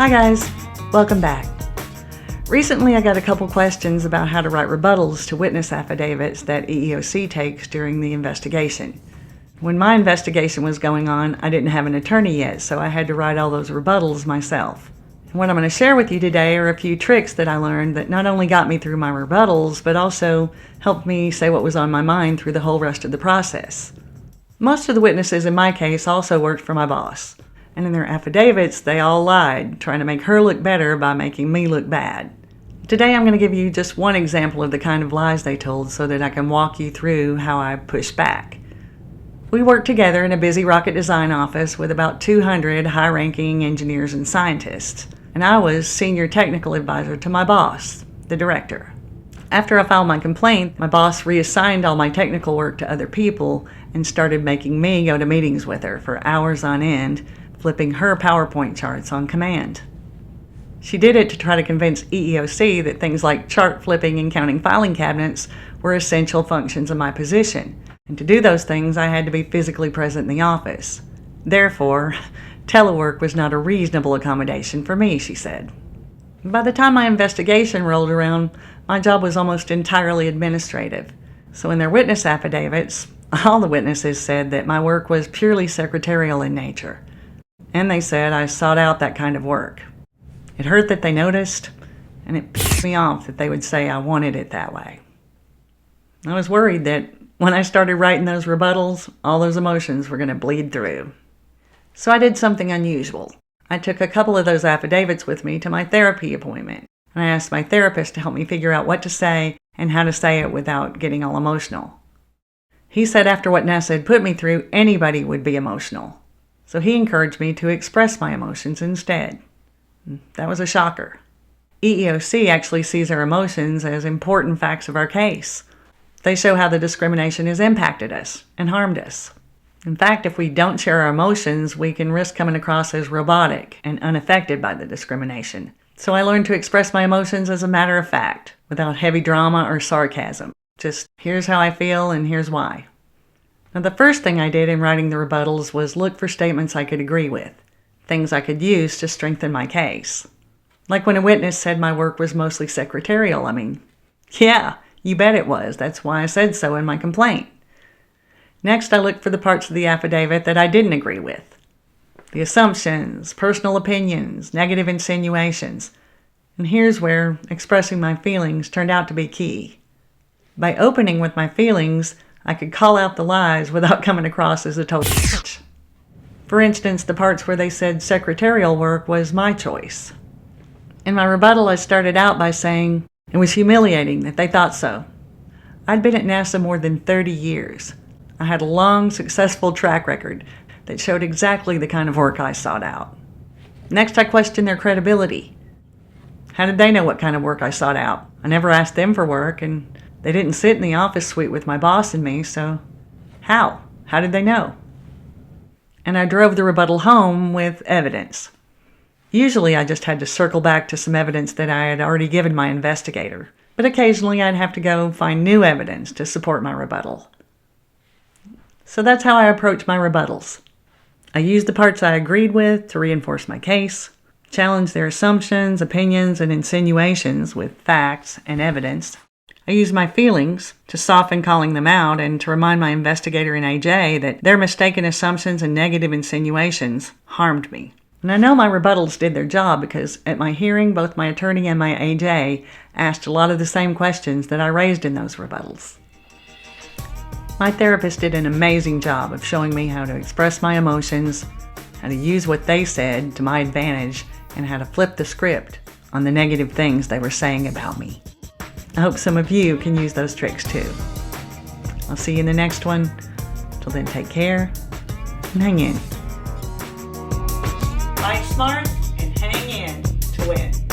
Hi guys, welcome back. Recently I got a couple questions about how to write rebuttals to witness affidavits that EEOC takes during the investigation. When my investigation was going on, I didn't have an attorney yet, so I had to write all those rebuttals myself. And what I'm going to share with you today are a few tricks that I learned that not only got me through my rebuttals, but also helped me say what was on my mind through the whole rest of the process. Most of the witnesses in my case also worked for my boss. And in their affidavits, they all lied, trying to make her look better by making me look bad. Today I'm going to give you just one example of the kind of lies they told so that I can walk you through how I pushed back. We worked together in a busy rocket design office with about 200 high-ranking engineers and scientists, and I was senior technical advisor to my boss, the director. After I filed my complaint, my boss reassigned all my technical work to other people and started making me go to meetings with her for hours on end, flipping her PowerPoint charts on command. She did it to try to convince EEOC that things like chart flipping and counting filing cabinets were essential functions of my position, and to do those things I had to be physically present in the office. Therefore, telework was not a reasonable accommodation for me, she said. By the time my investigation rolled around, my job was almost entirely administrative. So in their witness affidavits, all the witnesses said that my work was purely secretarial in nature. And they said I sought out that kind of work. It hurt that they noticed, and it pissed me off that they would say I wanted it that way. I was worried that when I started writing those rebuttals, all those emotions were going to bleed through. So I did something unusual. I took a couple of those affidavits with me to my therapy appointment, and I asked my therapist to help me figure out what to say and how to say it without getting all emotional. He said after what NASA had put me through, anybody would be emotional. So he encouraged me to express my emotions instead. That was a shocker. EEOC actually sees our emotions as important facts of our case. They show how the discrimination has impacted us and harmed us. In fact, if we don't share our emotions, we can risk coming across as robotic and unaffected by the discrimination. So I learned to express my emotions as a matter of fact, without heavy drama or sarcasm. Just, here's how I feel and here's why. Now, the first thing I did in writing the rebuttals was look for statements I could agree with, things I could use to strengthen my case. Like when a witness said my work was mostly secretarial, yeah, you bet it was. That's why I said so in my complaint. Next, I looked for the parts of the affidavit that I didn't agree with. The assumptions, personal opinions, negative insinuations. And here's where expressing my feelings turned out to be key. By opening with my feelings, I could call out the lies without coming across as a total bitch. For instance, the parts where they said secretarial work was my choice. In my rebuttal, I started out by saying it was humiliating that they thought so. I'd been at NASA more than 30 years. I had a long, successful track record that showed exactly the kind of work I sought out. Next, I questioned their credibility. How did they know what kind of work I sought out? I never asked them for work, and they didn't sit in the office suite with my boss and me, so how? How did they know? And I drove the rebuttal home with evidence. Usually I just had to circle back to some evidence that I had already given my investigator, but occasionally I'd have to go find new evidence to support my rebuttal. So that's how I approach my rebuttals. I use the parts I agreed with to reinforce my case, challenge their assumptions, opinions, and insinuations with facts and evidence. I use my feelings to soften calling them out and to remind my investigator and AJ that their mistaken assumptions and negative insinuations harmed me. And I know my rebuttals did their job because at my hearing, both my attorney and my AJ asked a lot of the same questions that I raised in those rebuttals. My therapist did an amazing job of showing me how to express my emotions, how to use what they said to my advantage, and how to flip the script on the negative things they were saying about me. I hope some of you can use those tricks too. I'll see you in the next one. Till then, take care and hang in. Fight smart and hang in to win.